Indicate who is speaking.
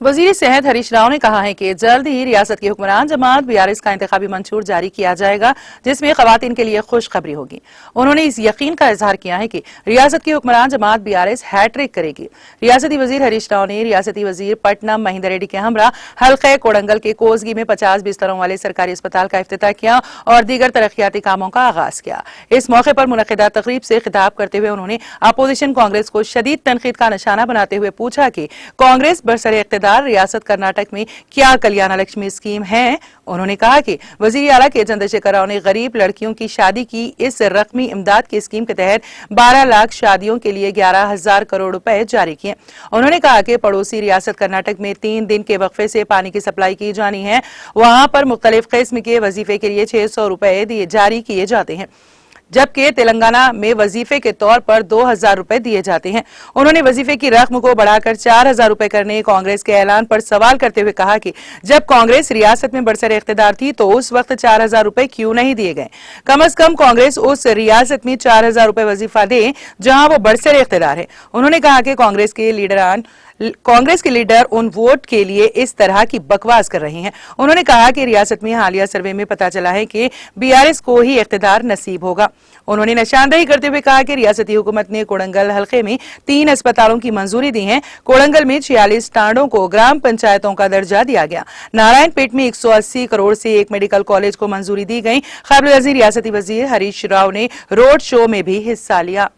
Speaker 1: वजीर सेहत हरीश राव ने कहा है कि जल्द ही रियासत की हुक्मरान जमात बीआरएस का इंतखाबी मंशूर जारी किया जाएगा, जिसमें खवातीन के लिए खुशखबरी होगी। उन्होंने इस यकीन का इजहार किया है कि रियासत की हुक्मरान जमात बीआरएस हैट्रिक करेगी। रियासती वजीर हरीश राव ने रियासती वजीर पटनम महिंदर रेड्डी के हमरा हल्के कोडंगल के कोसगी में 50 बिस्तरों वाले सरकारी अस्पताल का इफ्तिताह किया और दीगर तरक्याती कामों का आगाज किया। इस मौके पर मुनक्किदा तकरीब से खिताब करते हुए उन्होंने अपोजिशन कांग्रेस को शदीद तनकीद का निशाना बनाते हुए पूछा कि कांग्रेस बरसरे इख्तिदार रियासत कर्नाटक में क्या कल्याण लक्ष्मी स्कीम है। उन्होंने कहा कि वजीर आला के चंद्रशेखर राव ने गरीब लड़कियों की शादी की इस रकमी इमदाद की स्कीम के तहत 12 लाख शादियों के लिए 11,000 करोड़ रुपए जारी किए। उन्होंने कहा कि पड़ोसी रियासत कर्नाटक में 3 दिन के वक्फे से पानी की सप्लाई की जानी है। वहां पर मुख्तलिफ किस्म के वजीफे के लिए 600 रुपए जारी किए जाते हैं, जबकि तेलंगाना में वजीफे के तौर पर 2,000 रुपए दिए जाते हैं। उन्होंने वजीफे की रकम को बढ़ाकर 4,000 रुपए करने कांग्रेस के ऐलान पर सवाल करते हुए कहा कि जब कांग्रेस रियासत में बरसरे इख्तिदार थी तो उस वक्त 4,000 रुपए क्यों नहीं दिए गए। कम अज कम कांग्रेस उस रियासत में 4,000 रुपए वजीफा दे जहां वो बरसरे इख्तिदार है। उन्होंने कहा कि कांग्रेस के लीडर उन वोट के लिए इस तरह की बकवास कर रहे हैं। उन्होंने कहा कि रियासत में हालिया सर्वे में पता चला है कि बीआरएस को ही इख्तिदार नसीब होगा। उन्होंने निशानदेही करते हुए कहा कि रियासती हुकूमत ने कोडंगल हल्के में 3 अस्पतालों की मंजूरी दी है। कोडंगल में 46 टांडों को ग्राम पंचायतों का दर्जा दिया गया। नारायणपेट में 180 करोड़ से एक मेडिकल कॉलेज को मंजूरी दी गई। काबिल अज़ीर रियासती वजीर हरीश राव ने रोड शो में भी हिस्सा लिया।